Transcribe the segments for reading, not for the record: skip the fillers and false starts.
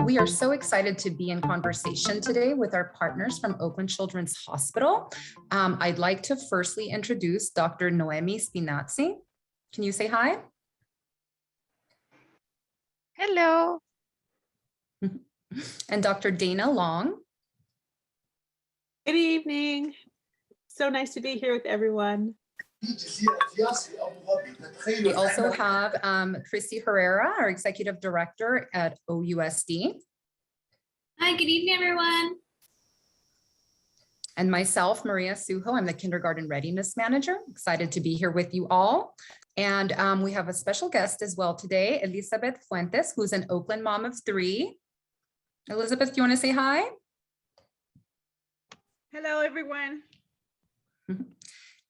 We are so excited to be in conversation today with our partners from Oakland Children's Hospital. I'd like to firstly introduce Dr. Noemi Spinazzi. Can you say hi? Hello. And Dr. Dayna Long. Good evening. So nice to be here with everyone. We also have Christie Herrera, our Executive Director at OUSD. Hi, good evening, everyone. And myself, Maria Sujo, I'm the Kindergarten Readiness Manager. Excited to be here with you all. And we have a special guest as well today, Elizabeth Fuentes, who's an Oakland mom of 3. Elizabeth, do you want to say hi? Hello, everyone.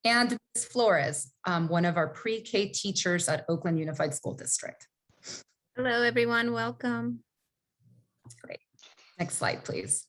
And Ms. Flores, one of our pre-K teachers at Oakland Unified School District. Hello, everyone. Welcome. Great. Next slide, please.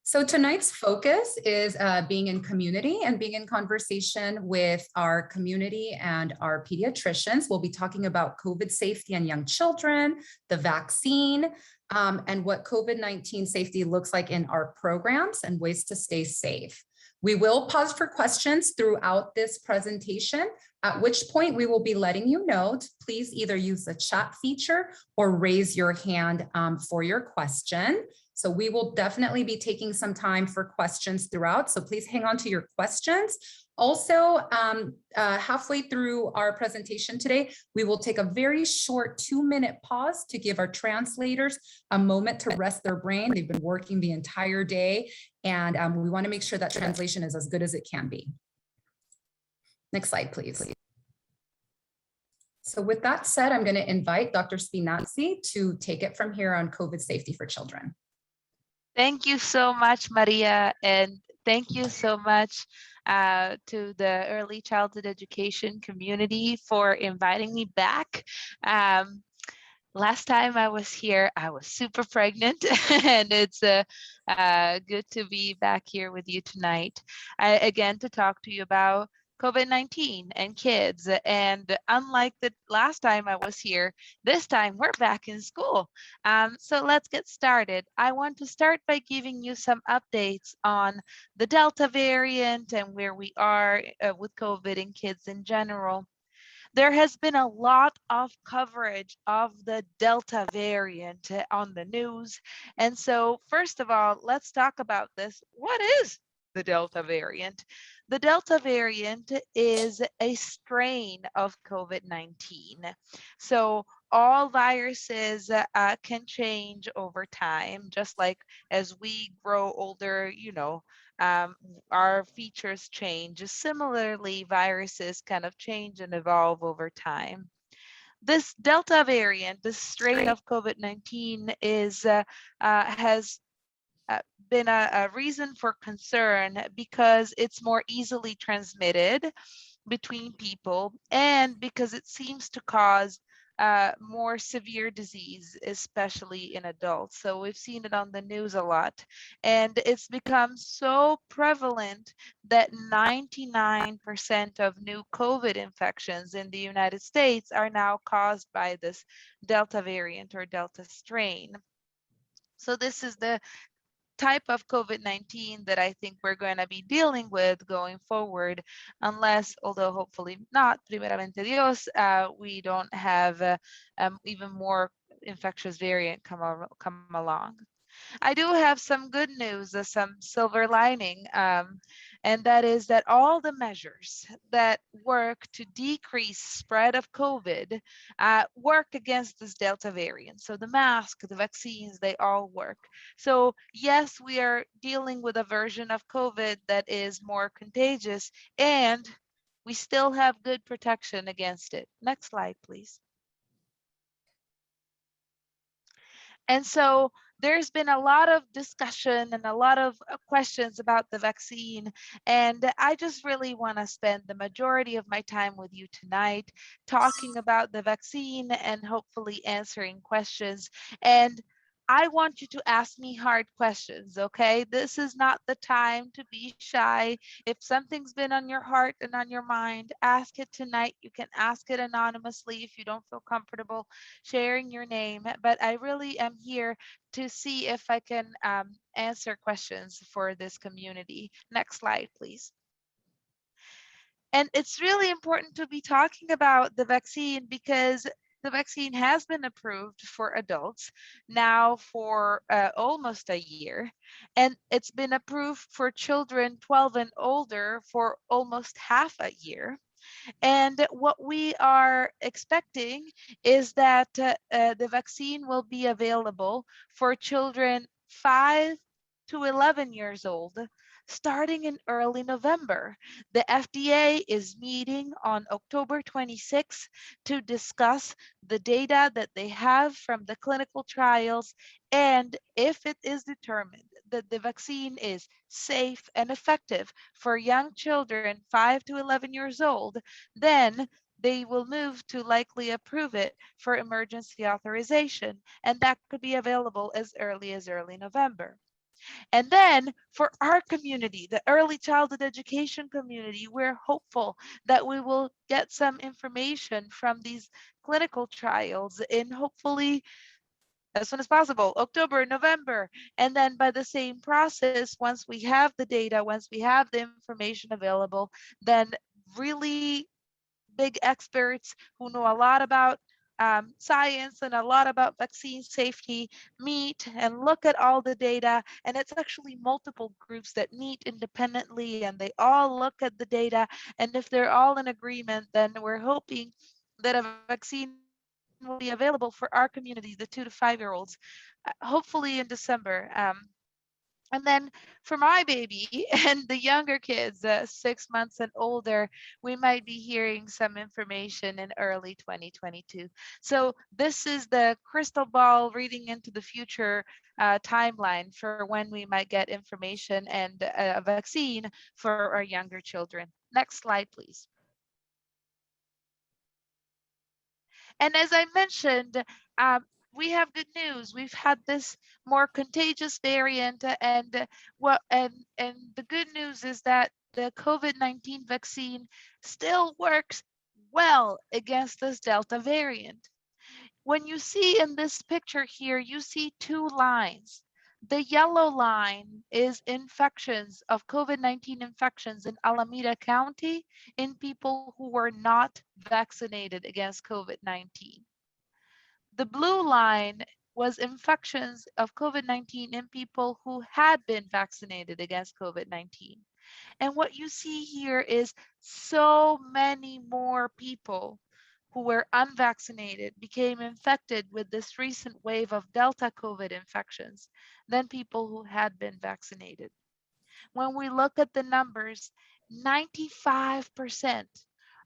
So tonight's focus is being in community and being in conversation with our community and our pediatricians. We'll be talking about COVID safety in young children, the vaccine, and what COVID-19 safety looks like in our programs and ways to stay safe. We will pause for questions throughout this presentation, at which point we will be letting you know to please either use the chat feature or raise your hand for your question. So we will definitely be taking some time for questions throughout. So please hang on to your questions. Also, halfway through our presentation today, we will take a very short 2-minute pause to give our translators a moment to rest their brain. They've been working the entire day, and we want to make sure that translation is as good as it can be. Next slide, please. So with that said, I'm going to invite Dr. Spinazzi to take it from here on COVID safety for children. Thank you so much, Maria, and thank you so much to the early childhood education community for inviting me back. Last time I was here, I was super pregnant, and it's good to be back here with you tonight, again, to talk to you about COVID-19 and kids. And unlike the last time I was here, this time we're back in school. So let's get started. I want to start by giving you some updates on the Delta variant and where we are with COVID and kids in general. There has been a lot of coverage of the Delta variant on the news. And so first of all, let's talk about this. What is the Delta variant? The Delta variant is a strain of COVID-19. So all viruses can change over time, just like as we grow older, you know, our features change. Similarly, viruses kind of change and evolve over time. This Delta variant, this strain of COVID-19 has been a reason for concern because it's more easily transmitted between people and because it seems to cause more severe disease, especially in adults. So we've seen it on the news a lot, and it's become so prevalent that 99% of new COVID infections in the United States are now caused by this Delta variant or Delta strain. So this is the type of COVID-19 that I think we're going to be dealing with going forward, unless, although hopefully not, primeramente Dios, we don't have even more infectious variant come along. I do have some good news, some silver lining, and that is that all the measures that work to decrease spread of COVID work against this Delta variant. So the mask, the vaccines, they all work. So yes, we are dealing with a version of COVID that is more contagious, and we still have good protection against it. Next slide, please. And so there's been a lot of discussion and a lot of questions about the vaccine. And I just really want to spend the majority of my time with you tonight talking about the vaccine and hopefully answering questions. And I want you to ask me hard questions, okay? This is not the time to be shy. If something's been on your heart and on your mind, ask it tonight. You can ask it anonymously if you don't feel comfortable sharing your name. But I really am here to see if I can answer questions for this community. Next slide, please. And it's really important to be talking about the vaccine because the vaccine has been approved for adults now for almost a year, and it's been approved for children 12 and older for almost half a year. And what we are expecting is that the vaccine will be available for children 5 to 11 years old starting in early November. The FDA is meeting on October 26th to discuss the data that they have from the clinical trials, and if it is determined that the vaccine is safe and effective for young children 5 to 11 years old, then they will move to likely approve it for emergency authorization, and that could be available as early November. And then for our community, the early childhood education community, we're hopeful that we will get some information from these clinical trials in hopefully as soon as possible, October, November. And then by the same process, once we have the data, once we have the information available, then really big experts who know a lot about science and a lot about vaccine safety meet and look at all the data. And it's actually multiple groups that meet independently and they all look at the data. And if they're all in agreement, then we're hoping that a vaccine will be available for our community, the 2 to 5-year-olds, hopefully in December. And then for my baby and the younger kids, 6 months and older, we might be hearing some information in early 2022. So this is the crystal ball reading into the future timeline for when we might get information and a vaccine for our younger children. Next slide, please. And as I mentioned, we have good news. We've had this more contagious variant, and the good news is that the COVID-19 vaccine still works well against this Delta variant. When you see in this picture here, you see two lines. The yellow line is infections of COVID-19 infections in Alameda County in people who were not vaccinated against COVID-19. The blue line was infections of COVID-19 in people who had been vaccinated against COVID-19. And what you see here is so many more people who were unvaccinated became infected with this recent wave of Delta COVID infections than people who had been vaccinated. When we look at the numbers, 95%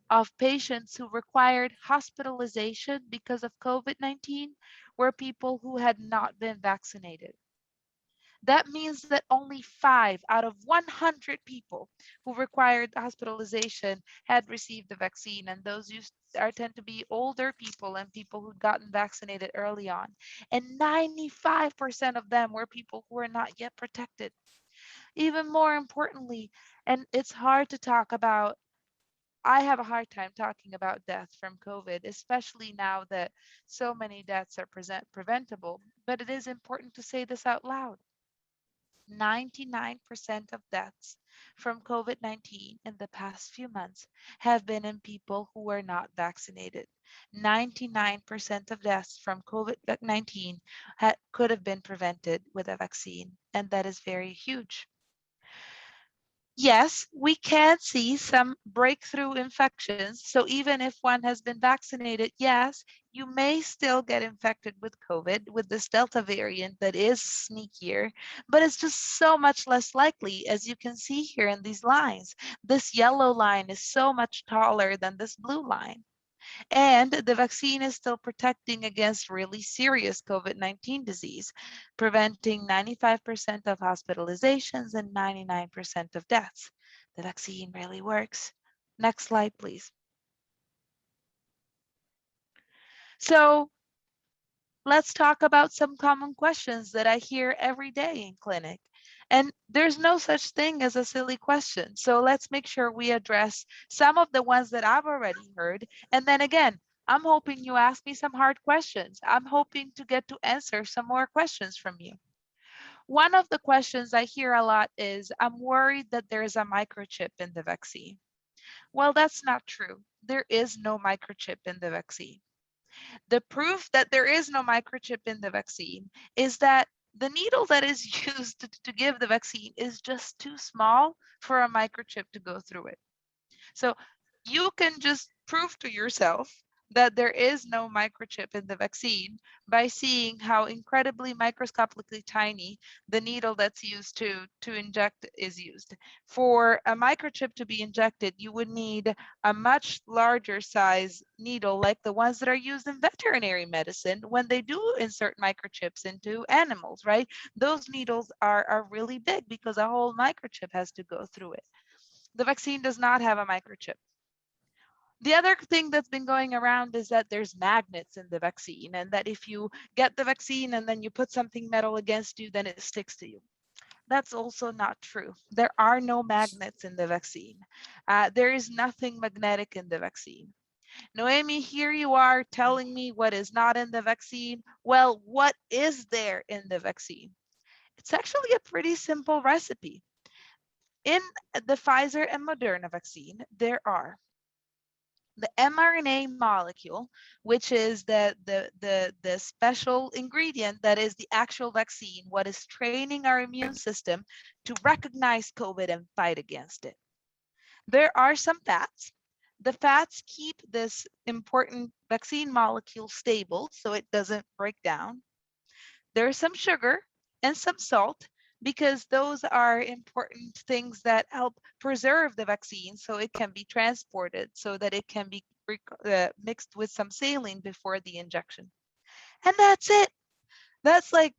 of patients who required hospitalization because of COVID-19 were people who had not been vaccinated. That means that only 5 out of 100 people who required hospitalization had received the vaccine, and those tend to be older people and people who'd gotten vaccinated early on. And 95% of them were people who were not yet protected. Even more importantly, and it's hard to talk about, I have a hard time talking about death from COVID, especially now that so many deaths are preventable, but it is important to say this out loud. 99% of deaths from COVID-19 in the past few months have been in people who were not vaccinated. 99% of deaths from COVID-19 could have been prevented with a vaccine, and that is very huge. Yes, we can see some breakthrough infections. So even if one has been vaccinated, yes, you may still get infected with COVID, with this Delta variant that is sneakier, but it's just so much less likely, as you can see here in these lines. This yellow line is so much taller than this blue line. And the vaccine is still protecting against really serious COVID-19 disease, preventing 95% of hospitalizations and 99% of deaths. The vaccine really works. Next slide, please. So let's talk about some common questions that I hear every day in clinic. And there's no such thing as a silly question. So let's make sure we address some of the ones that I've already heard. And then again, I'm hoping you ask me some hard questions. I'm hoping to get to answer some more questions from you. One of the questions I hear a lot is, I'm worried that there's a microchip in the vaccine. Well, that's not true. There is no microchip in the vaccine. The proof that there is no microchip in the vaccine is that the needle that is used to give the vaccine is just too small for a microchip to go through it. So you can just prove to yourself that there is no microchip in the vaccine by seeing how incredibly microscopically tiny the needle that's used to inject is used. For a microchip to be injected, you would need a much larger size needle like the ones that are used in veterinary medicine when they do insert microchips into animals, right? Those needles are really big because a whole microchip has to go through it. The vaccine does not have a microchip. The other thing that's been going around is that there's magnets in the vaccine, and that if you get the vaccine and then you put something metal against you, then it sticks to you. That's also not true. There are no magnets in the vaccine. There is nothing magnetic in the vaccine. Noemi, here you are telling me what is not in the vaccine. Well, what is there in the vaccine? It's actually a pretty simple recipe. In the Pfizer and Moderna vaccine, there are the mRNA molecule, which is the special ingredient that is the actual vaccine, what is training our immune system to recognize COVID and fight against it. There are some fats. The fats keep this important vaccine molecule stable so it doesn't break down. There's some sugar and some salt because those are important things that help preserve the vaccine so it can be transported, so that it can be mixed with some saline before the injection. And that's it. That's like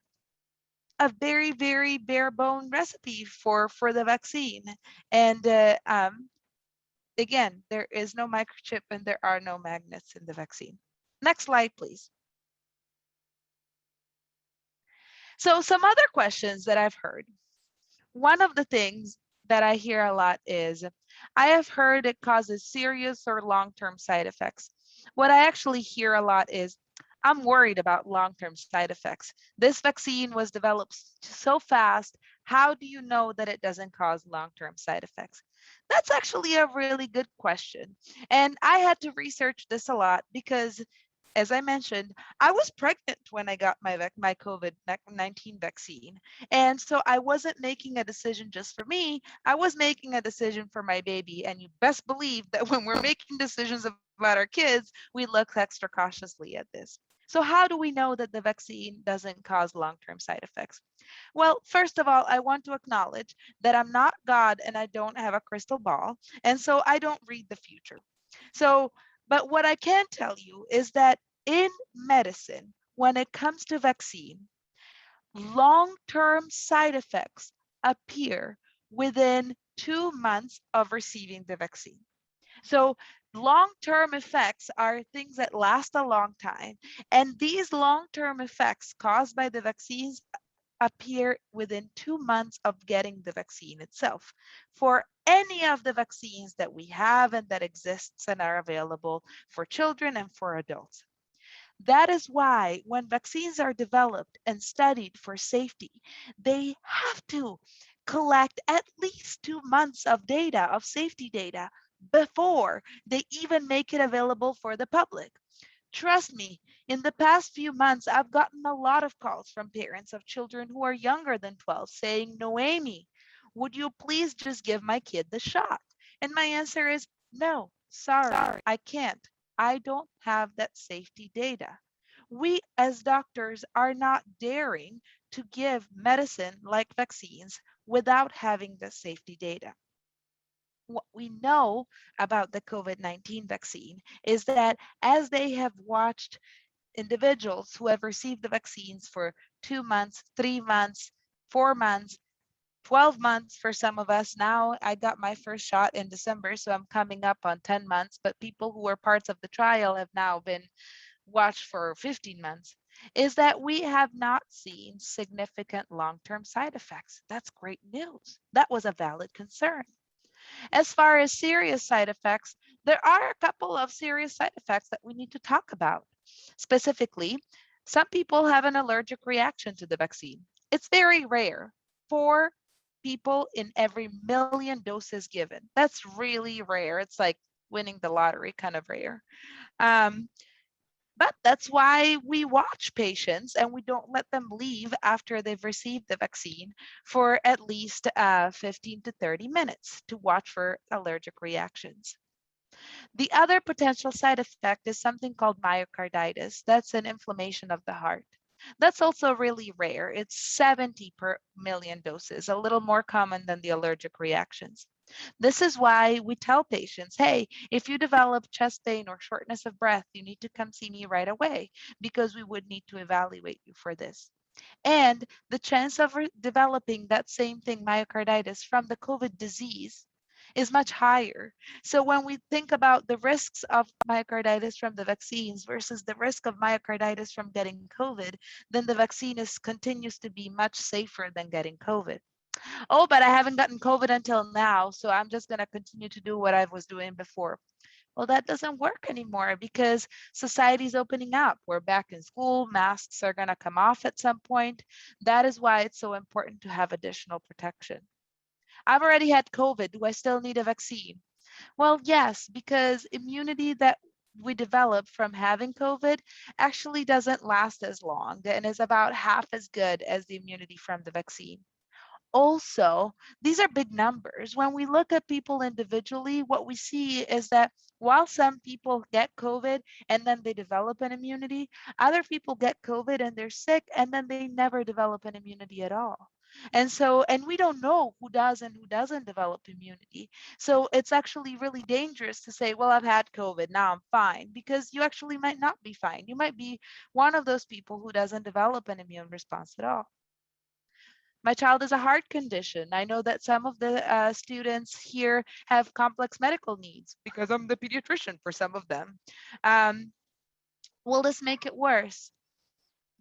a very, very bare bone recipe for the vaccine. And again, there is no microchip and there are no magnets in the vaccine. Next slide, please. So some other questions that I've heard. One of the things that I hear a lot is, I have heard it causes serious or long-term side effects. What I actually hear a lot is, I'm worried about long-term side effects. This vaccine was developed so fast. How do you know that it doesn't cause long-term side effects? That's actually a really good question. And I had to research this a lot because, as I mentioned, I was pregnant when I got my COVID-19 vaccine. And so I wasn't making a decision just for me. I was making a decision for my baby. And you best believe that when we're making decisions about our kids, we look extra cautiously at this. So how do we know that the vaccine doesn't cause long-term side effects? Well, first of all, I want to acknowledge that I'm not God and I don't have a crystal ball. And so I don't read the future. But what I can tell you is that in medicine, when it comes to vaccine, long-term side effects appear within 2 months of receiving the vaccine. So long-term effects are things that last a long time. And these long-term effects caused by the vaccines appear within 2 months of getting the vaccine itself for any of the vaccines that we have and that exists and are available for children and for adults. That is why when vaccines are developed and studied for safety, they have to collect at least 2 months of data, of safety data, before they even make it available for the public. Trust me, in the past few months, I've gotten a lot of calls from parents of children who are younger than 12 saying, Noemi, would you please just give my kid the shot? And my answer is, no, sorry, I can't. I don't have that safety data. We as doctors are not daring to give medicine like vaccines without having the safety data. What we know about the COVID-19 vaccine is that as they have watched individuals who have received the vaccines for 2 months, 3 months, 4 months, 12 months for some of us. Now I got my first shot in December, so I'm coming up on 10 months, but people who were parts of the trial have now been watched for 15 months. is that we have not seen significant long-term side effects. That's great news. That was a valid concern. As far as serious side effects, there are a couple of serious side effects that we need to talk about. Specifically, some people have an allergic reaction to the vaccine. It's very rare. 4 people in every million doses given. That's really rare. It's like winning the lottery, kind of rare. But that's why we watch patients and we don't let them leave after they've received the vaccine for at least 15 to 30 minutes to watch for allergic reactions. The other potential side effect is something called myocarditis. That's an inflammation of the heart. That's also really rare. It's 70 per million doses, a little more common than the allergic reactions. This is why we tell patients, hey, if you develop chest pain or shortness of breath, you need to come see me right away because we would need to evaluate you for this. And the chance of developing that same thing, myocarditis, from the COVID disease is much higher. So when we think about the risks of myocarditis from the vaccines versus the risk of myocarditis from getting COVID, then the vaccine continues to be much safer than getting COVID. Oh, but I haven't gotten COVID until now, so I'm just going to continue to do what I was doing before. Well, that doesn't work anymore because society's opening up. We're back in school. Masks are going to come off at some point. That is why it's so important to have additional protection. I've already had COVID. Do I still need a vaccine? Well, yes, because immunity that we develop from having COVID actually doesn't last as long and is about half as good as the immunity from the vaccine. Also, these are big numbers. When we look at people individually, what we see is that while some people get COVID and then they develop an immunity, other people get COVID and they're sick and then they never develop an immunity at all. And we don't know who does and who doesn't develop immunity. So it's actually really dangerous to say, well, I've had COVID, now I'm fine, because you actually might not be fine. You might be one of those people who doesn't develop an immune response at all. My child has a heart condition. I know that some of the students here have complex medical needs because I'm the pediatrician for some of them. Will this make it worse?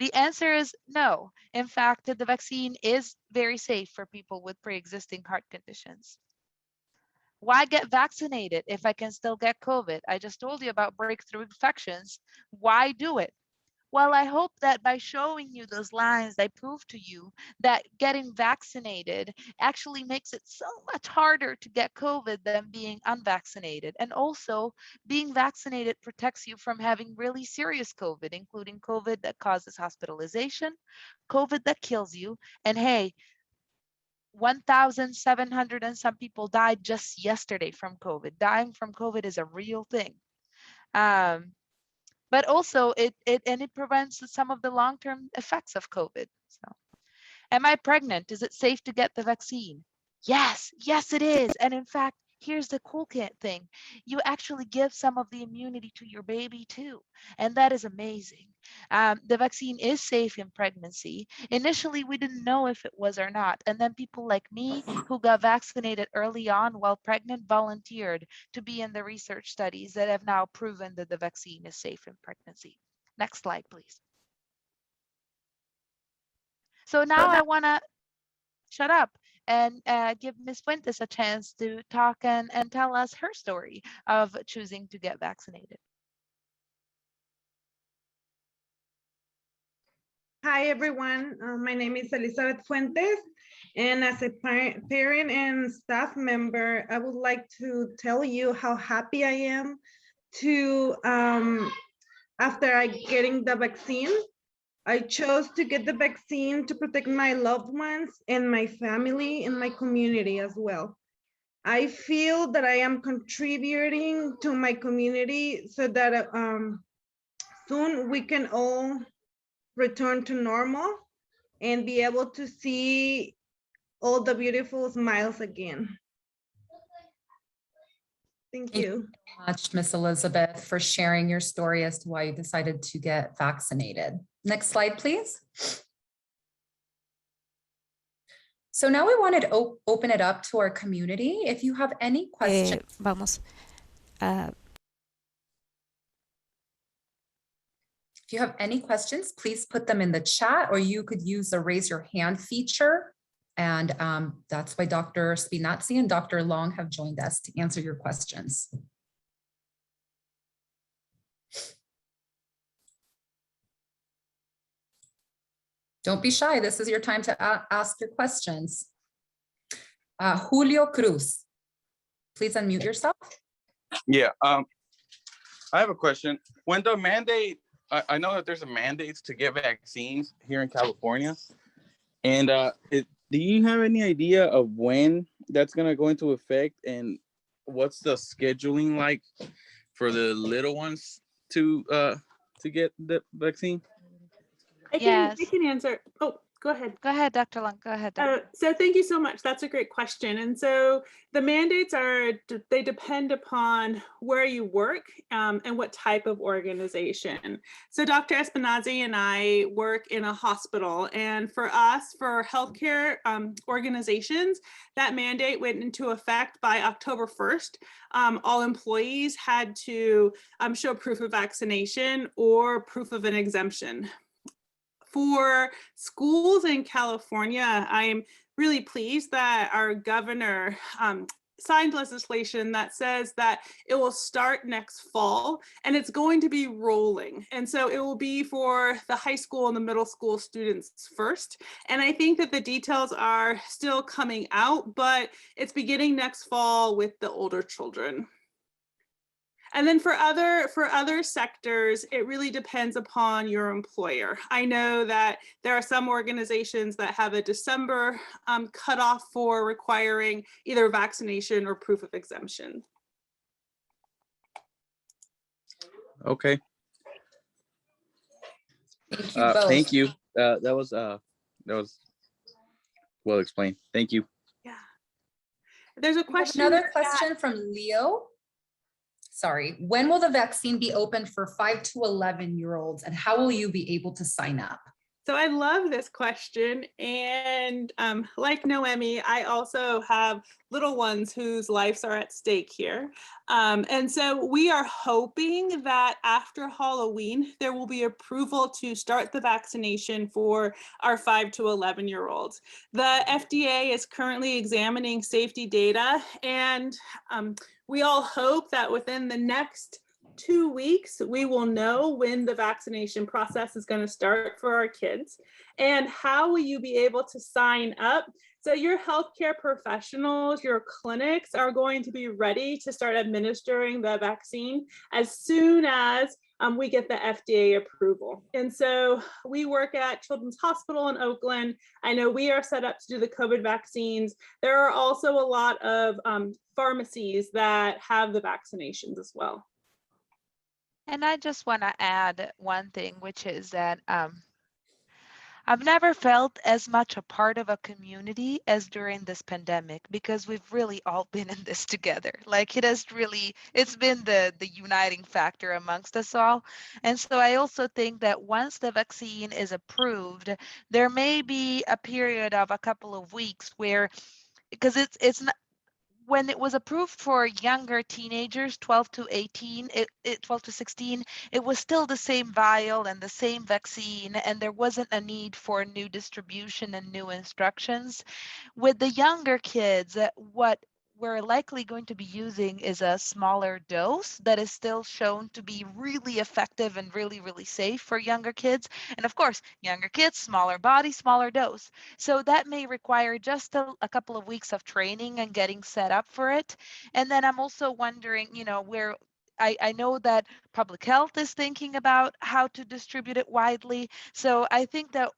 The answer is no. In fact, the vaccine is very safe for people with pre-existing heart conditions. Why get vaccinated if I can still get COVID? I just told you about breakthrough infections. Why do it? Well, I hope that by showing you those lines, I prove to you that getting vaccinated actually makes it so much harder to get COVID than being unvaccinated. And also, being vaccinated protects you from having really serious COVID, including COVID that causes hospitalization, COVID that kills you. And hey, 1,700 and some people died just yesterday from COVID. Dying from COVID is a real thing. But also it prevents some of the long-term effects of COVID. So, am I pregnant? Is it safe to get the vaccine? Yes, it is. And in fact, here's the cool thing. You actually give some of the immunity to your baby too. And that is amazing. The vaccine is safe in pregnancy. Initially, we didn't know if it was or not. And then people like me who got vaccinated early on while pregnant volunteered to be in the research studies that have now proven that the vaccine is safe in pregnancy. Next slide, please. So now I want to shut up and give Ms. Fuentes a chance to talk and tell us her story of choosing to get vaccinated. Hi, everyone. My name is Elizabeth Fuentes, and as a parent and staff member, I would like to tell you how happy I am to, after getting the vaccine, I chose to get the vaccine to protect my loved ones and my family and my community as well. I feel that I am contributing to my community so that soon we can all return to normal and be able to see all the beautiful smiles again. Thank you so much, Miss Elizabeth, for sharing your story as to why you decided to get vaccinated. Next slide, please. So now we wanted to open it up to our community. If you have any questions. If you have any questions, please put them in the chat, or you could use the raise your hand feature. And that's why Dr. Spinazzi and Dr. Long have joined us to answer your questions. Don't be shy. This is your time to ask your questions. Julio Cruz, please unmute yourself. Yeah, I have a question. When the mandate, I know that there's a mandate to get vaccines here in California. And do you have any idea of when that's going to go into effect, and what's the scheduling like for the little ones to get the vaccine? I Yes. can answer. Oh, go ahead. Go ahead, Dr. Long. Go ahead. Dr. So thank you so much. That's a great question. And so the mandates they depend upon where you work and what type of organization. So Dr. Spinazzi and I work in a hospital, and for us, for healthcare organizations, that mandate went into effect by October 1st. All employees had to show proof of vaccination or proof of an exemption. For schools in California, I'm really pleased that our governor signed legislation that says that it will start next fall, and it's going to be rolling. And so it will be for the high school and the middle school students first. And I think that the details are still coming out, but it's beginning next fall with the older children. And then for other sectors, it really depends upon your employer. I know that there are some organizations that have a December cutoff for requiring either vaccination or proof of exemption. Okay. Thank you both. Thank you. That was well explained. Thank you. Yeah. There's a question. Another question from Leo. Sorry, when will the vaccine be open for 5 to 11-year-olds, and how will you be able to sign up? So I love this question. And like Noemi, I also have little ones whose lives are at stake here. And so we are hoping that after Halloween, there will be approval to start the vaccination for our 5 to 11-year-olds. The FDA is currently examining safety data, and we all hope that within the next 2 weeks, we will know when the vaccination process is going to start for our kids. And how will you be able to sign up? So your healthcare professionals, your clinics are going to be ready to start administering the vaccine as soon as we get the FDA approval. And so we work at Children's Hospital in Oakland. I know we are set up to do the COVID vaccines. There are also a lot of pharmacies that have the vaccinations as well. And I just want to add one thing, which is that I've never felt as much a part of a community as during this pandemic, because we've really all been in this together. Like it's been the uniting factor amongst us all. And so I also think that once the vaccine is approved, there may be a period of a couple of weeks where, because it's not, when it was approved for younger teenagers, 12 to 16, it was still the same vial and the same vaccine, and there wasn't a need for new distribution and new instructions. With the younger kids, what we're likely going to be using is a smaller dose that is still shown to be really effective and really, really safe for younger kids. And of course, younger kids, smaller body, smaller dose. So that may require just a couple of weeks of training and getting set up for it. And then I'm also wondering, where I know that public health is thinking about how to distribute it widely. So I think that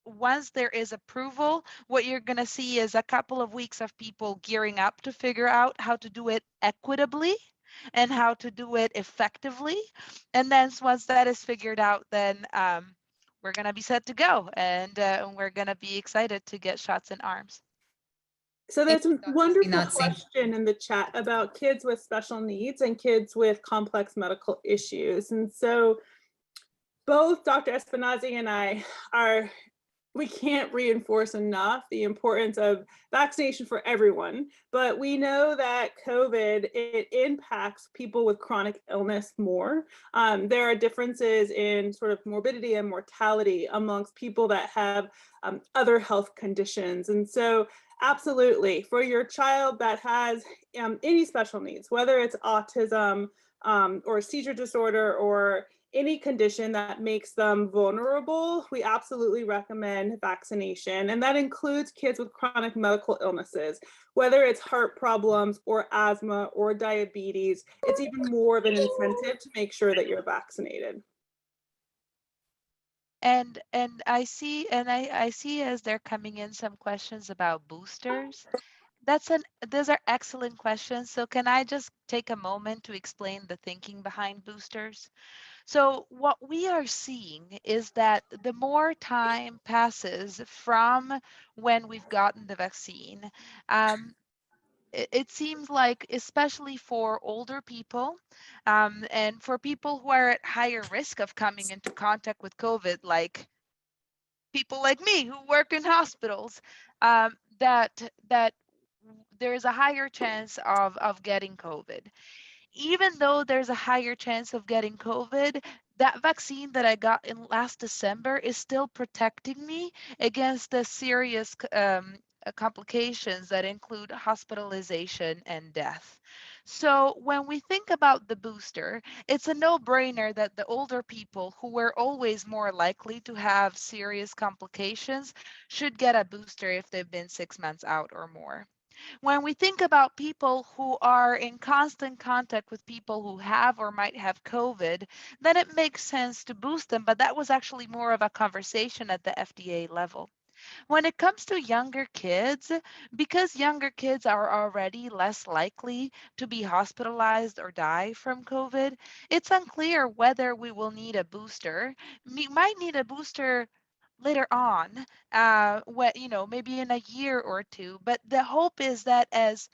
once there is approval, what you're going to see is a couple of weeks of people gearing up to figure out how to do it equitably and how to do it effectively. And then once that is figured out, then we're going to be set to go, and we're going to be excited to get shots in arms. So there's a wonderful question in the chat about kids with special needs and kids with complex medical issues. And so both Dr. Spinazzi and I are we can't reinforce enough the importance of vaccination for everyone, but we know that COVID, it impacts people with chronic illness more. There are differences in sort of morbidity and mortality amongst people that have other health conditions. And so absolutely, for your child that has any special needs, whether it's autism or seizure disorder or any condition that makes them vulnerable, we absolutely recommend vaccination. And that includes kids with chronic medical illnesses, whether it's heart problems or asthma or diabetes. It's even more of an incentive to make sure that you're vaccinated. And I see as they're coming in some questions about boosters. Those are excellent questions. So can I just take a moment to explain the thinking behind boosters? So what we are seeing is that the more time passes from when we've gotten the vaccine, it seems like, especially for older people and for people who are at higher risk of coming into contact with COVID, like people like me who work in hospitals, that there is a higher chance of getting COVID. Even though there's a higher chance of getting COVID, that vaccine that I got in last December is still protecting me against the serious complications that include hospitalization and death. So when we think about the booster, it's a no-brainer that the older people who were always more likely to have serious complications should get a booster if they've been 6 months out or more. When we think about people who are in constant contact with people who have or might have COVID, then it makes sense to boost them, but that was actually more of a conversation at the FDA level. When it comes to younger kids, because younger kids are already less likely to be hospitalized or die from COVID, it's unclear whether we will need a booster. We might need a booster later on, maybe in a year or two. But the hope is that as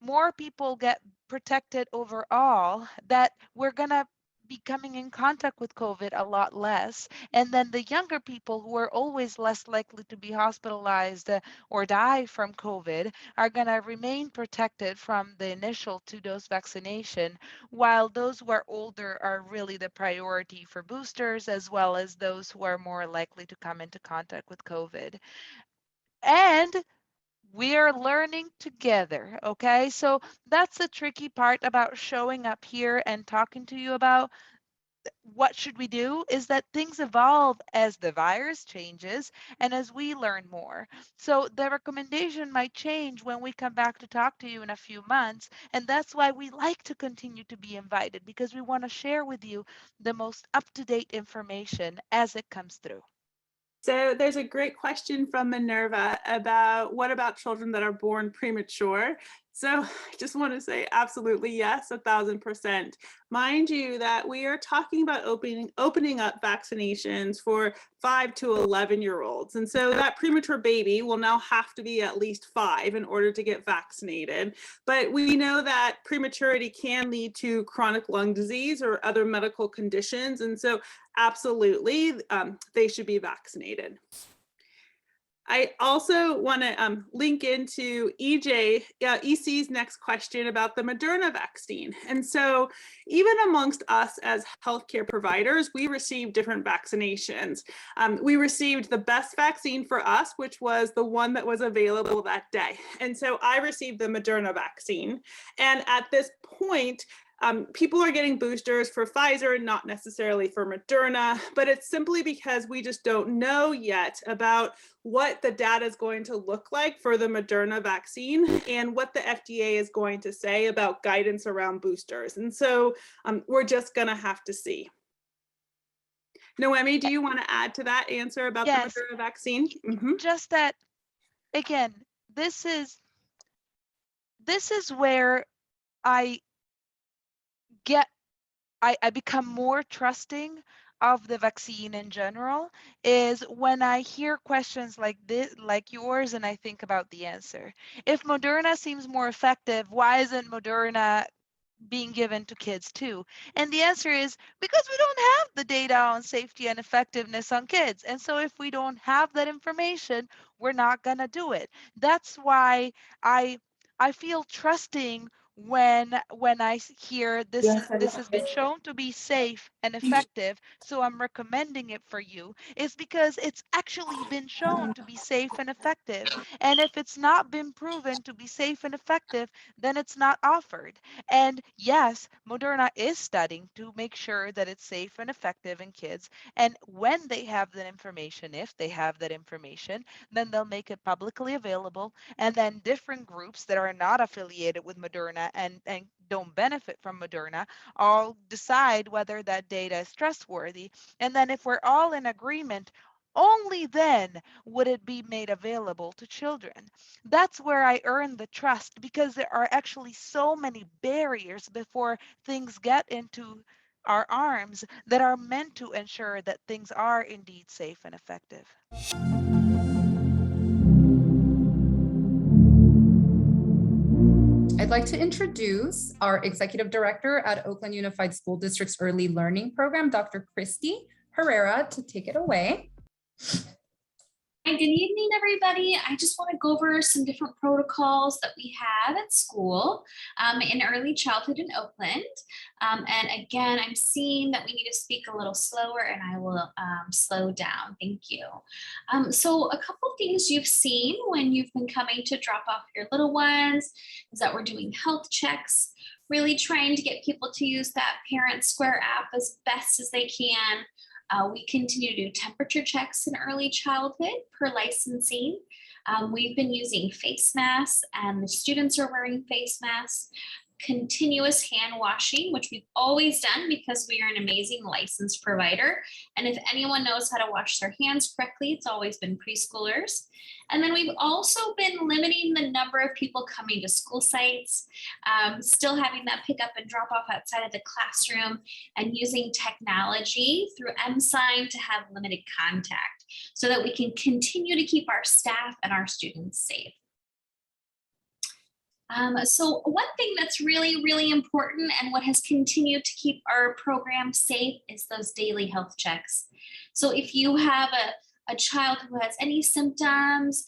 more people get protected overall, that we're going to be coming in contact with COVID a lot less. And then the younger people who are always less likely to be hospitalized or die from COVID are going to remain protected from the initial 2-dose vaccination, while those who are older are really the priority for boosters, as well as those who are more likely to come into contact with COVID. And we're learning together, okay? So that's the tricky part about showing up here and talking to you about what should we do, is that things evolve as the virus changes and as we learn more. So the recommendation might change when we come back to talk to you in a few months. And that's why we like to continue to be invited, because we want to share with you the most up-to-date information as it comes through. So there's a great question from Minerva about what about children that are born premature? So I just want to say absolutely yes, 1,000%. Mind you that we are talking about opening up vaccinations for 5 to 11-year-olds. And so that premature baby will now have to be at least 5 in order to get vaccinated. But we know that prematurity can lead to chronic lung disease or other medical conditions. And so absolutely, they should be vaccinated. I also want to link into EC's next question about the Moderna vaccine. And so even amongst us as healthcare providers, we received different vaccinations. We received the best vaccine for us, which was the one that was available that day. And so I received the Moderna vaccine. And at this point, people are getting boosters for Pfizer, not necessarily for Moderna, but it's simply because we just don't know yet about what the data is going to look like for the Moderna vaccine and what the FDA is going to say about guidance around boosters. And so we're just going to have to see. Noemi, do you want to add to that answer about the Moderna vaccine? Just that, again, this is where I become more trusting of the vaccine in general, is when I hear questions like this, like yours, and I think about the answer. If Moderna seems more effective, why isn't Moderna being given to kids too? And the answer is because we don't have the data on safety and effectiveness on kids. And so if we don't have that information, we're not going to do it. That's why I feel trusting when I hear this has been shown to be safe and effective, so I'm recommending it for you, is because it's actually been shown to be safe and effective. And if it's not been proven to be safe and effective, then it's not offered. And yes, Moderna is studying to make sure that it's safe and effective in kids. And when they have that information, if they have that information, then they'll make it publicly available. And then different groups that are not affiliated with Moderna and don't benefit from Moderna all decide whether that data is trustworthy. And then if we're all in agreement, only then would it be made available to children. That's where I earn the trust, because there are actually so many barriers before things get into our arms that are meant to ensure that things are indeed safe and effective. I'd like to introduce our Executive Director at Oakland Unified School District's Early Learning Program, Dr. Christie Herrera, to take it away. Hi, good evening, everybody. I just want to go over some different protocols that we have at school in early childhood in Oakland. And again, I'm seeing that we need to speak a little slower, and I will slow down. Thank you. So a couple of things you've seen when you've been coming to drop off your little ones is that we're doing health checks, really trying to get people to use that Parent Square app as best as they can. We continue to do temperature checks in early childhood per licensing. We've been using face masks, and the students are wearing face masks. Continuous hand washing, which we've always done because we are an amazing licensed provider. And if anyone knows how to wash their hands correctly, it's always been preschoolers. And then we've also been limiting the number of people coming to school sites, still having that pick up and drop off outside of the classroom, and using technology through M-Sign to have limited contact so that we can continue to keep our staff and our students safe. So one thing that's really, really important and what has continued to keep our program safe is those daily health checks. So if you have a child who has any symptoms,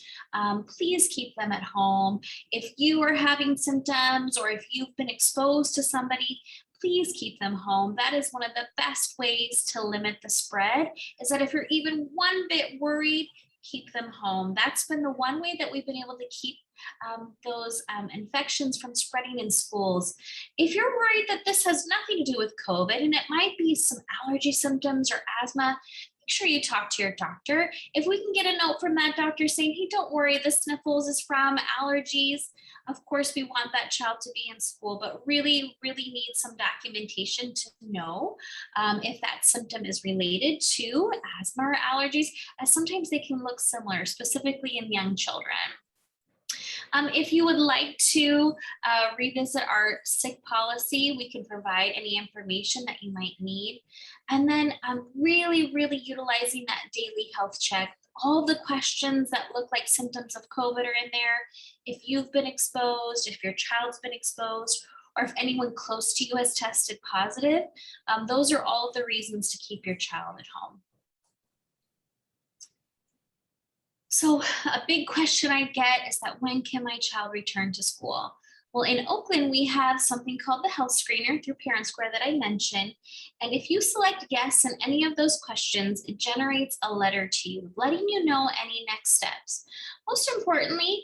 please keep them at home. If you are having symptoms or if you've been exposed to somebody, please keep them home. That is one of the best ways to limit the spread, is that if you're even one bit worried, keep them home. That's been the one way that we've been able to keep those infections from spreading in schools. If you're worried that this has nothing to do with COVID and it might be some allergy symptoms or asthma, make sure you talk to your doctor. If we can get a note from that doctor saying, hey, don't worry, the sniffles is from allergies, of course we want that child to be in school, but really, really need some documentation to know if that symptom is related to asthma or allergies, as sometimes they can look similar, specifically in young children. If you would like to revisit our sick policy, we can provide any information that you might need. And then really, really utilizing that daily health check. All the questions that look like symptoms of COVID are in there. If you've been exposed, if your child's been exposed, or if anyone close to you has tested positive, those are all the reasons to keep your child at home. So a big question I get is that when can my child return to school? Well, in Oakland, we have something called the health screener through Parent Square that I mentioned. And if you select yes in any of those questions, it generates a letter to you, letting you know any next steps. Most importantly,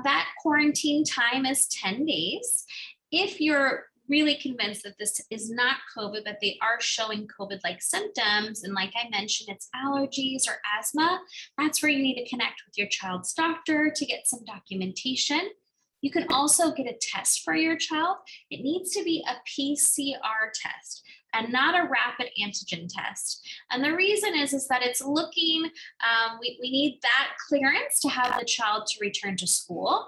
that quarantine time is 10 days. If you're really convinced that this is not COVID, but they are showing COVID-like symptoms, and like I mentioned, it's allergies or asthma, that's where you need to connect with your child's doctor to get some documentation. You can also get a test for your child. It needs to be a PCR test and not a rapid antigen test. And the reason is that it's looking, we need that clearance to have the child to return to school.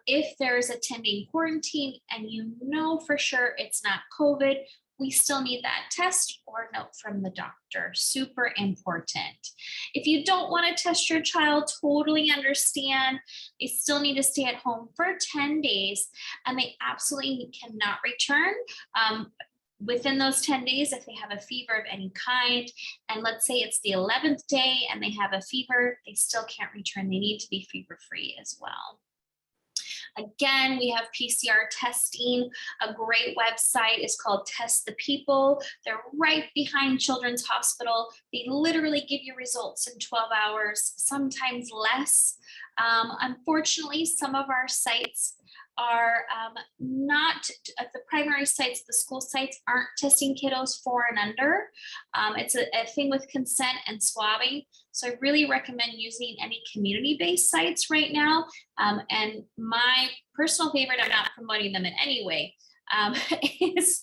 If there's a 10-day quarantine and you know for sure it's not COVID, we still need that test or note from the doctor. Super important. If you don't want to test your child, totally understand. They still need to stay at home for 10 days and they absolutely cannot return within those 10 days if they have a fever of any kind. And let's say it's the 11th day and they have a fever, they still can't return. They need to be fever-free as well. Again, we have PCR testing. A great website is called Test the People. They're right behind Children's Hospital. They literally give you results in 12 hours, sometimes less. Unfortunately, some of our sites are not at the primary sites, the school sites aren't testing kiddos 4 and under. It's a thing with consent and swabbing. So I really recommend using any community-based sites right now. And my personal favorite, I'm not promoting them in any way, is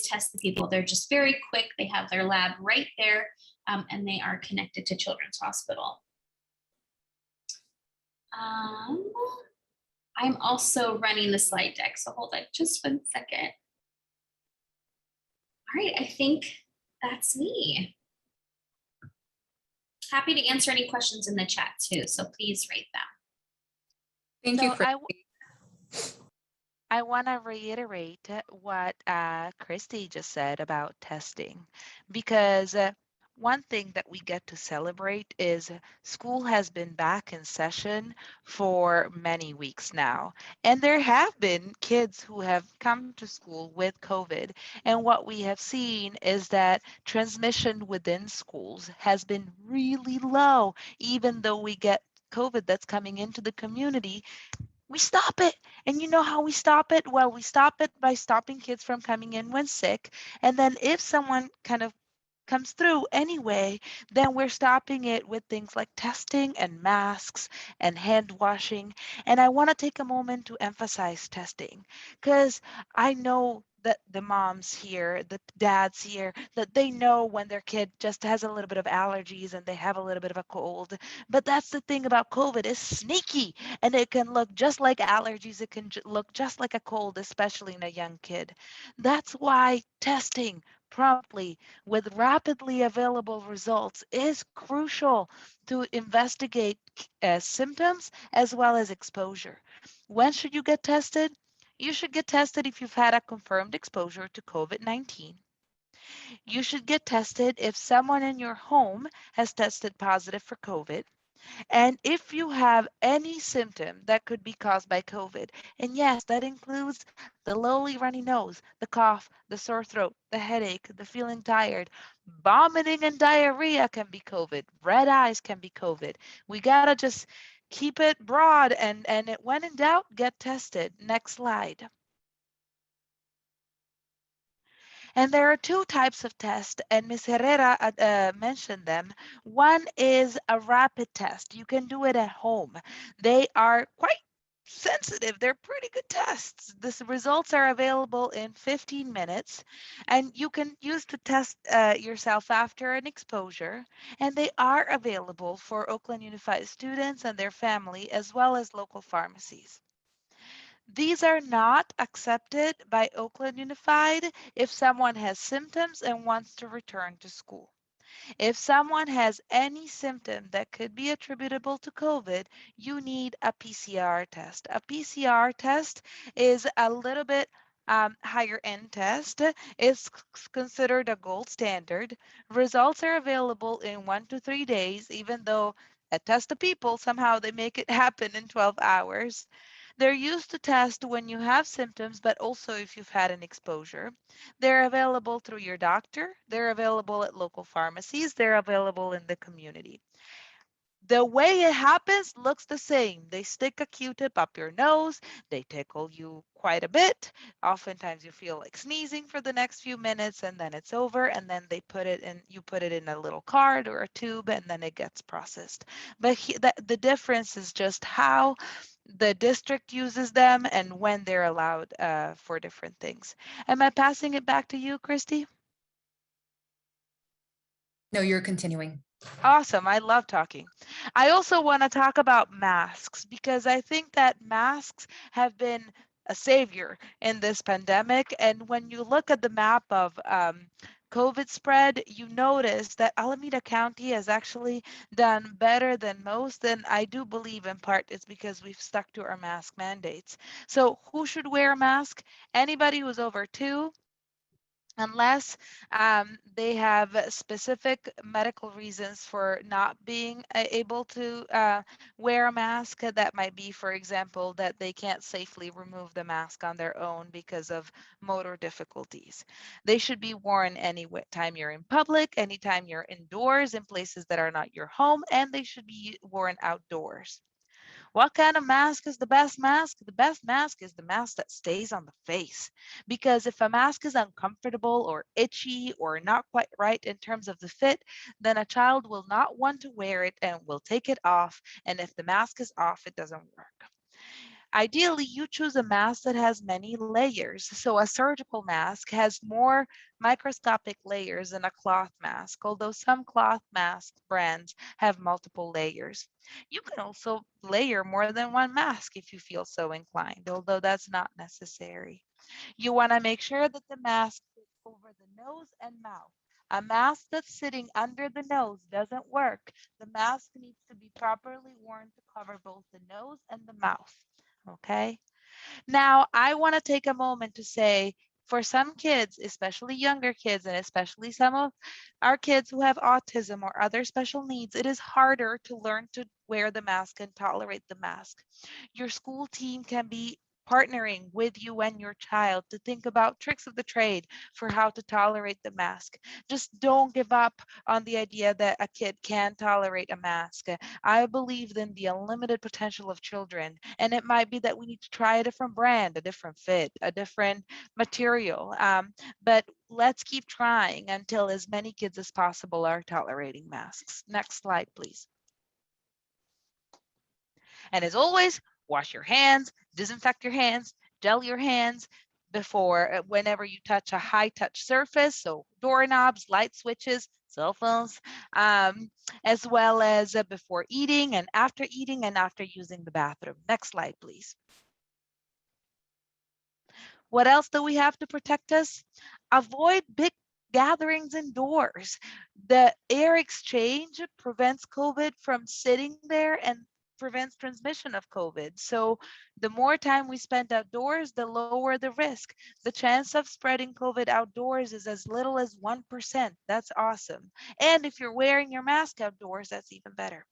Test the People. They're just very quick. They have their lab right there and they are connected to Children's Hospital. I'm also running the slide deck, so hold on just 1 second. All right, I think that's me. Happy to answer any questions in the chat too, so please rate them. Thank you, Christie. I want to reiterate what Christie just said about testing, because one thing that we get to celebrate is school has been back in session for many weeks now. And there have been kids who have come to school with COVID. And what we have seen is that transmission within schools has been really low, even though we get COVID that's coming into the community. We stop it. And you know how we stop it? Well, we stop it by stopping kids from coming in when sick. And then if someone kind of comes through anyway, then we're stopping it with things like testing and masks and hand washing. And I want to take a moment to emphasize testing, because I know that the moms here, the dads here, that they know when their kid just has a little bit of allergies and they have a little bit of a cold. But that's the thing about COVID, is sneaky, and it can look just like allergies. It can look just like a cold, especially in a young kid. That's why testing promptly with rapidly available results is crucial to investigate symptoms as well as exposure. When should you get tested? You should get tested if you've had a confirmed exposure to COVID-19. You should get tested if someone in your home has tested positive for COVID. And if you have any symptom that could be caused by COVID, and yes, that includes the lowly runny nose, the cough, the sore throat, the headache, the feeling tired, vomiting and diarrhea can be COVID, red eyes can be COVID. We gotta just keep it broad, and when in doubt, get tested. Next slide. And there are 2 types of tests, and Ms. Herrera mentioned them. One is a rapid test. You can do it at home. They are quite sensitive. They're pretty good tests. The results are available in 15 minutes, and you can use to test yourself after an exposure. And they are available for Oakland Unified students and their family, as well as local pharmacies. These are not accepted by Oakland Unified if someone has symptoms and wants to return to school. If someone has any symptom that could be attributable to COVID, you need a PCR test. A PCR test is a little bit higher end test. It's considered a gold standard. Results are available in 1 to 3 days, even though at Test the People, somehow they make it happen in 12 hours. They're used to test when you have symptoms, but also if you've had an exposure. They're available through your doctor. They're available at local pharmacies. They're available in the community. The way it happens looks the same. They stick a Q-tip up your nose. They tickle you quite a bit. Oftentimes you feel like sneezing for the next few minutes, and then it's over. And then they put it in, you put it in a little card or a tube, and then it gets processed. But the difference is just how the district uses them and when they're allowed for different things. Am I passing it back to you, Christie? No, you're continuing. Awesome. I love talking. I also want to talk about masks, because I think that masks have been a savior in this pandemic. And when you look at the map of COVID spread, you notice that Alameda County has actually done better than most. And I do believe in part it's because we've stuck to our mask mandates. So who should wear a mask? Anybody who's over 2, unless they have specific medical reasons for not being able to wear a mask. That might be, for example, that they can't safely remove the mask on their own because of motor difficulties. They should be worn any time you're in public, anytime you're indoors in places that are not your home, and they should be worn outdoors. What kind of mask is the best mask? The best mask is the mask that stays on the face. Because if a mask is uncomfortable or itchy or not quite right in terms of the fit, then a child will not want to wear it and will take it off. And if the mask is off, it doesn't work. Ideally, you choose a mask that has many layers. So a surgical mask has more microscopic layers than a cloth mask, although some cloth mask brands have multiple layers. You can also layer more than one mask if you feel so inclined, although that's not necessary. You want to make sure that the mask fits over the nose and mouth. A mask that's sitting under the nose doesn't work. The mask needs to be properly worn to cover both the nose and the mouth. Okay. Now, I want to take a moment to say, for some kids, especially younger kids, and especially some of our kids who have autism or other special needs, it is harder to learn to wear the mask and tolerate the mask. Your school team can be partnering with you and your child to think about tricks of the trade for how to tolerate the mask. Just don't give up on the idea that a kid can tolerate a mask. I believe in the unlimited potential of children, and it might be that we need to try a different brand, a different fit, a different material, but let's keep trying until as many kids as possible are tolerating masks. Next slide, please. And as always, wash your hands, disinfect your hands, gel your hands before, whenever you touch a high touch surface, so doorknobs, light switches, cell phones, as well as before eating and after using the bathroom. Next slide, please. What else do we have to protect us? Avoid big gatherings indoors. The air exchange prevents COVID from sitting there and prevents transmission of COVID. So the more time we spend outdoors, the lower the risk. The chance of spreading COVID outdoors is as little as 1%. That's awesome. And if you're wearing your mask outdoors, that's even better.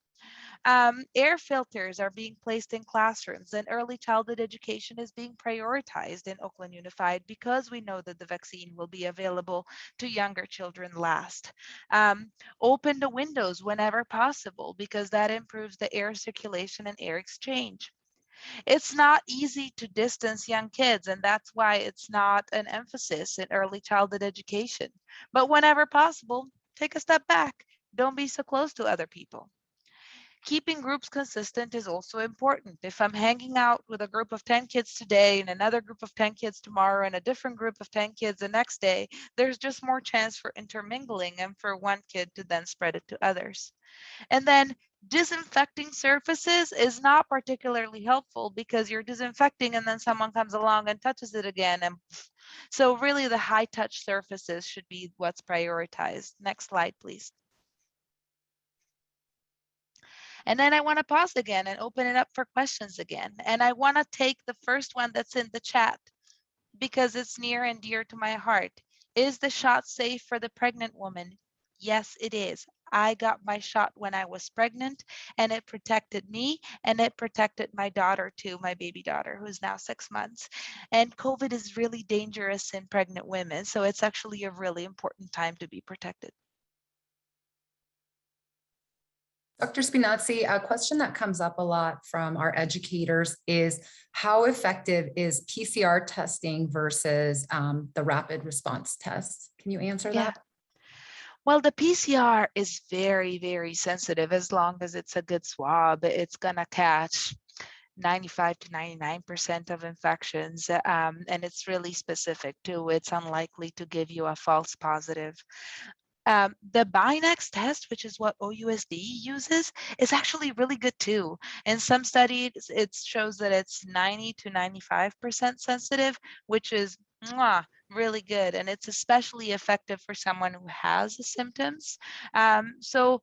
Air filters are being placed in classrooms, and early childhood education is being prioritized in Oakland Unified because we know that the vaccine will be available to younger children last. Open the windows whenever possible because that improves the air circulation and air exchange. It's not easy to distance young kids, and that's why it's not an emphasis in early childhood education. But whenever possible, take a step back. Don't be so close to other people. Keeping groups consistent is also important. If I'm hanging out with a group of 10 kids today and another group of 10 kids tomorrow and a different group of 10 kids the next day, there's just more chance for intermingling and for one kid to then spread it to others. And then disinfecting surfaces is not particularly helpful because you're disinfecting and then someone comes along and touches it again. And so really the high touch surfaces should be what's prioritized. Next slide, please. And then I want to pause again and open it up for questions again. And I want to take the first one that's in the chat because it's near and dear to my heart. Is the shot safe for the pregnant woman? Yes, it is. I got my shot when I was pregnant and it protected me and it protected my daughter too, my baby daughter, who's now 6 months. And COVID is really dangerous in pregnant women. So it's actually a really important time to be protected. Dr. Spinazzi, a question that comes up a lot from our educators is how effective is PCR testing versus the rapid response test? Can you answer that? Well, the PCR is very, very sensitive. As long as it's a good swab, it's going to catch 95 to 99% of infections, and it's really specific too. It's unlikely to give you a false positive. The Binax test, which is what OUSD uses, is actually really good too. In some studies, it shows that it's 90 to 95% sensitive, which is really good. And it's especially effective for someone who has the symptoms. So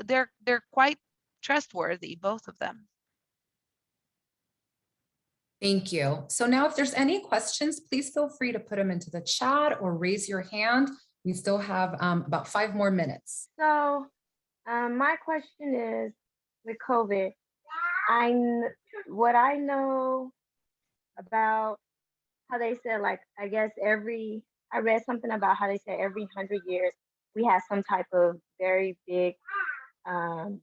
they're quite trustworthy, both of them. Thank you. So now if there's any questions, please feel free to put them into the chat or raise your hand. We still have about 5 more minutes. So my question is, with COVID, what I know about how they said, like, I guess I read something about how they said every 100 years we had some type of very big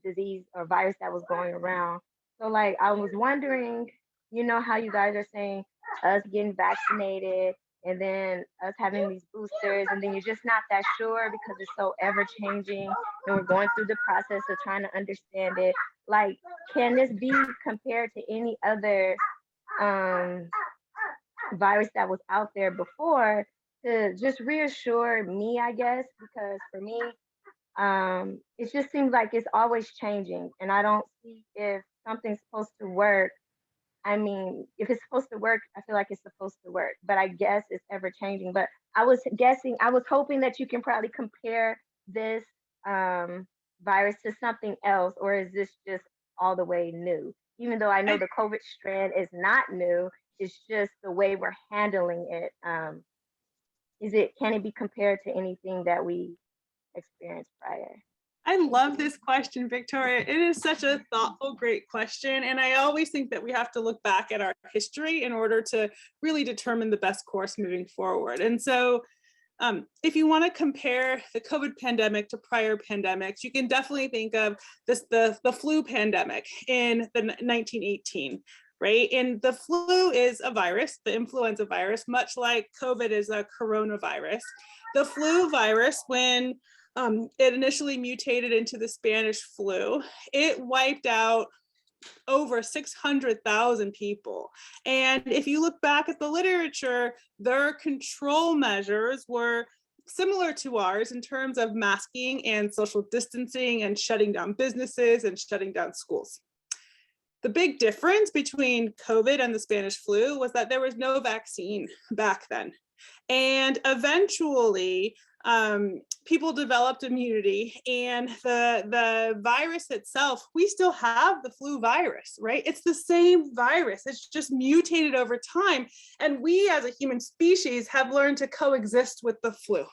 disease or virus that was going around. So like, I was wondering, you know, how you guys are saying us getting vaccinated and then us having these boosters, and then you're just not that sure because it's so ever changing and we're going through the process of trying to understand it. Like, can this be compared to any other virus that was out there before, to just reassure me, I guess, because for me, it just seems like it's always changing and I don't see if something's supposed to work. I mean, if it's supposed to work, I feel like it's supposed to work, but I guess it's ever changing. But I was hoping that you can probably compare this virus to something else, or is this just all the way new? Even though I know the COVID strand is not new, it's just the way we're handling it. Can it be compared to anything that we experienced prior? I love this question, Victoria. It is such a thoughtful, great question. And I always think that we have to look back at our history in order to really determine the best course moving forward. And so if you want to compare the COVID pandemic to prior pandemics, you can definitely think of the flu pandemic in the 1918. Right? And the flu is a virus, the influenza virus, much like COVID is a coronavirus. The flu virus, when it initially mutated into the Spanish flu, it wiped out over 600,000 people. And if you look back at the literature, their control measures were similar to ours in terms of masking and social distancing and shutting down businesses and shutting down schools. The big difference between COVID and the Spanish flu was that there was no vaccine back then. And eventually, people developed immunity, and the virus itself, we still have the flu virus, right? It's the same virus, it's just mutated over time. And we as a human species have learned to coexist with the flu.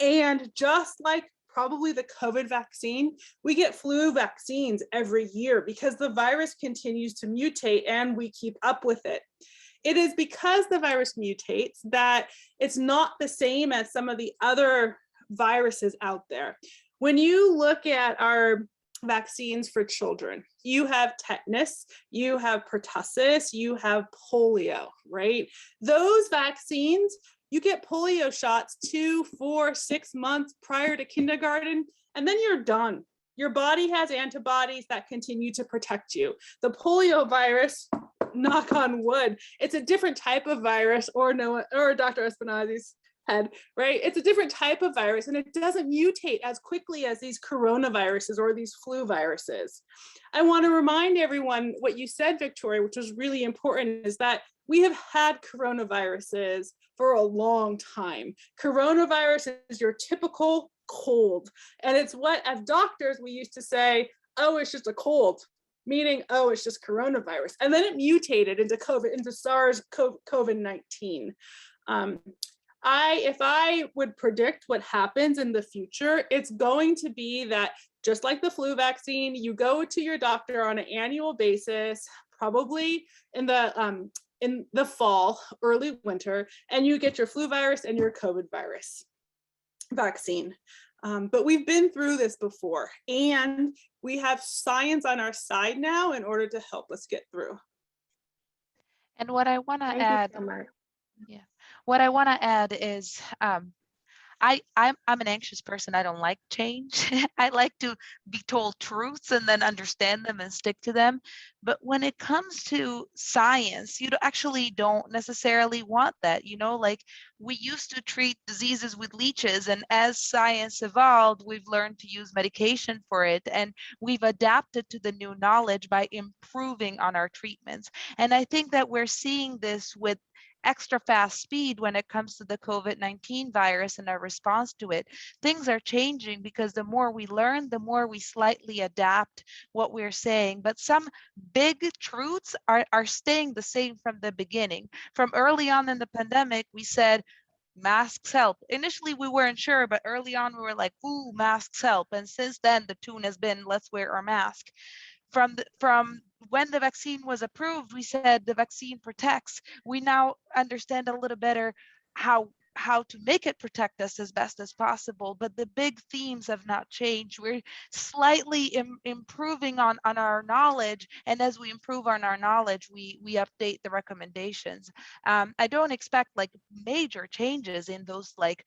And just like probably the COVID vaccine, we get flu vaccines every year because the virus continues to mutate and we keep up with it. It is because the virus mutates that it's not the same as some of the other viruses out there. When you look at our vaccines for children, you have tetanus, you have pertussis, you have polio, right? Those vaccines, you get polio shots 2, 4, 6 months prior to kindergarten, and then you're done. Your body has antibodies that continue to protect you. The polio virus, knock on wood, it's a different type of virus, or Dr. Spinazzi's head, right? It's a different type of virus, and it doesn't mutate as quickly as these coronaviruses or these flu viruses. I want to remind everyone what you said, Victoria, which was really important, is that we have had coronaviruses for a long time. Coronavirus is your typical cold. And it's what, as doctors, we used to say, oh, it's just a cold, meaning, oh, it's just coronavirus. And then it mutated into COVID, into SARS-CoV-19. If I would predict what happens in the future, it's going to be that just like the flu vaccine, you go to your doctor on an annual basis, probably in the fall, early winter, and you get your flu virus and your COVID virus vaccine. But we've been through this before, and we have science on our side now in order to help us get through. And what I want to Thank add, you so much. what I want to add is, I'm an anxious person. I don't like change. I like to be told truths and then understand them and stick to them. But when it comes to science, actually don't necessarily want that. Like we used to treat diseases with leeches, and as science evolved, we've learned to use medication for it, and we've adapted to the new knowledge by improving on our treatments. And I think that we're seeing this with extra fast speed when it comes to the COVID-19 virus and our response to it. Things are changing because the more we learn, the more we slightly adapt what we're saying. But some big truths are staying the same from the beginning. From early on in the pandemic, we said, masks help. Initially, we weren't sure, but early on, we were like, ooh, masks help. And since then, the tune has been, let's wear our mask. From when the vaccine was approved, we said the vaccine protects. We now understand a little better how to make it protect us as best as possible, but the big themes have not changed. We're slightly improving on our knowledge, and as we improve on our knowledge, we update the recommendations. I don't expect like major changes in those like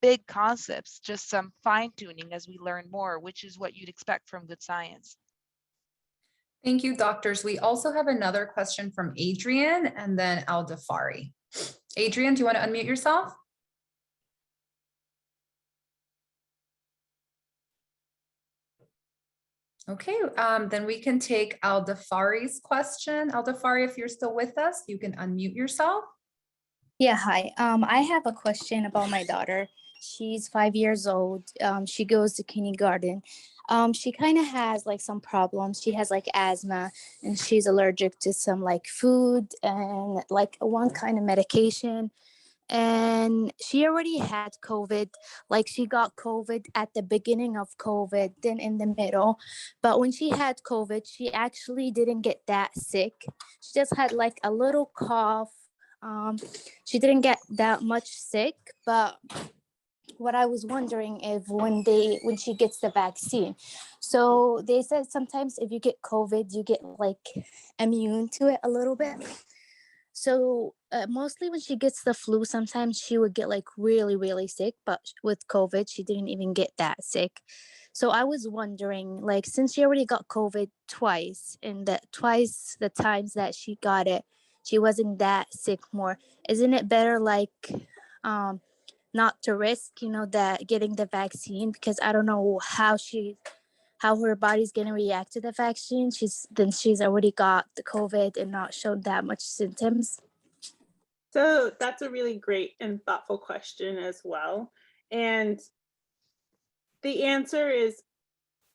big concepts, just some fine tuning as we learn more, which is what you'd expect from good science. Thank you, doctors. We also have another question from Adrian and then Al-Dafari. Adrian, do you want to unmute yourself? Okay, then we can take Al-Dafari's question. Al-Dafari, if you're still with us, you can unmute yourself. Yeah, hi. I have a question about my daughter. She's 5 years old. She goes to kindergarten. She kind of has like some problems. She has like asthma, and she's allergic to some like food and like one kind of medication. And she already had COVID. Like she got COVID at the beginning of COVID, then in the middle. But when she had COVID, she actually didn't get that sick. She just had like a little cough. She didn't get that much sick, but what I was wondering if when she gets the vaccine, so they said sometimes if you get COVID, you get like immune to it a little bit. So mostly when she gets the flu, sometimes she would get like really, really sick, but with COVID, she didn't even get that sick. So I was wondering, like, since she already got COVID twice, and the times that she got it, she wasn't that sick more. Isn't it better like not to risk, that getting the vaccine, because I don't know how her body's gonna react to the vaccine. She's already got the COVID and not shown that much symptoms. So that's a really great and thoughtful question as well. And the answer is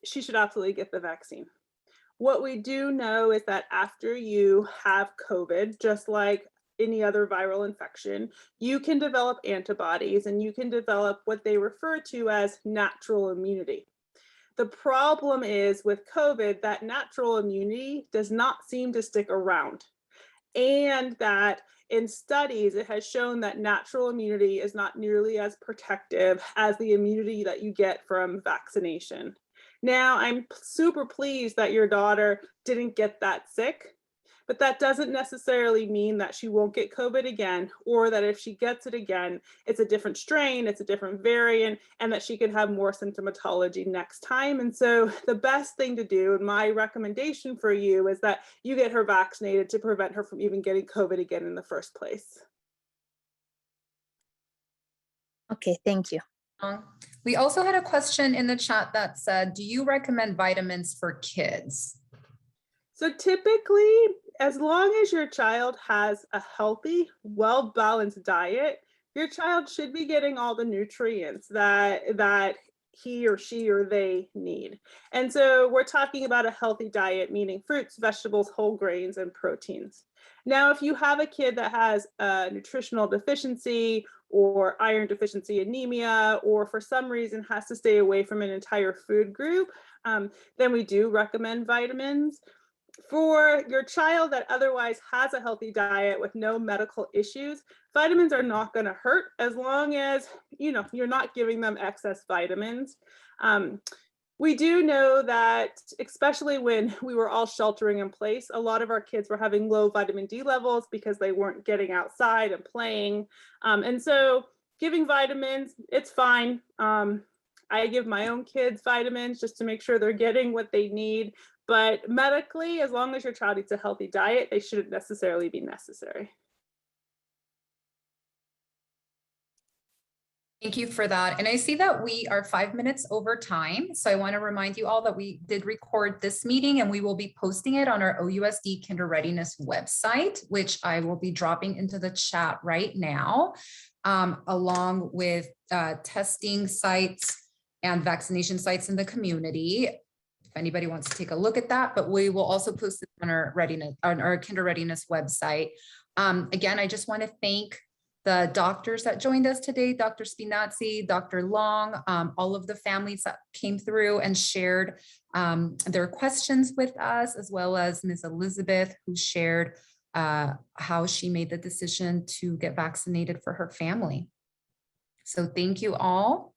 she should absolutely get the vaccine. What we do know is that after you have COVID, just like any other viral infection, you can develop antibodies and you can develop what they refer to as natural immunity. The problem is with COVID that natural immunity does not seem to stick around, and that in studies, it has shown that natural immunity is not nearly as protective as the immunity that you get from vaccination. Now, I'm super pleased that your daughter didn't get that sick, but that doesn't necessarily mean that she won't get COVID again, or that if she gets it again, it's a different strain, it's a different variant, and that she could have more symptomatology next time. And so the best thing to do, and my recommendation for you, is that you get her vaccinated to prevent her from even getting COVID again in the first place. Okay, thank you. We also had a question in the chat that said, do you recommend vitamins for kids? So typically, as long as your child has a healthy, well-balanced diet, your child should be getting all the nutrients that he or she or they need. And so we're talking about a healthy diet, meaning fruits, vegetables, whole grains, and proteins. Now, if you have a kid that has a nutritional deficiency or iron deficiency anemia, or for some reason has to stay away from an entire food group, then we do recommend vitamins. For your child that otherwise has a healthy diet with no medical issues, vitamins are not going to hurt as long as you're not giving them excess vitamins. We do know that, especially when we were all sheltering in place, a lot of our kids were having low vitamin D levels because they weren't getting outside and playing. And so giving vitamins, it's fine. I give my own kids vitamins just to make sure they're getting what they need. But medically, as long as your child eats a healthy diet, they shouldn't necessarily be necessary. Thank you for that. And I see that we are 5 minutes over time. So I want to remind you all that we did record this meeting and we will be posting it on our OUSD Kinder Readiness website, which I will be dropping into the chat right now, along with testing sites and vaccination sites in the community. If anybody wants to take a look at that, but we will also post it on our Kinder Readiness website. Again, I just want to thank the doctors that joined us today, Dr. Spinazzi, Dr. Long, all of the families that came through and shared their questions with us, as well as Ms. Elizabeth, who shared how she made the decision to get vaccinated for her family. So thank you all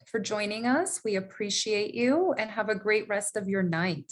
for joining us. We appreciate you and have a great rest of your night.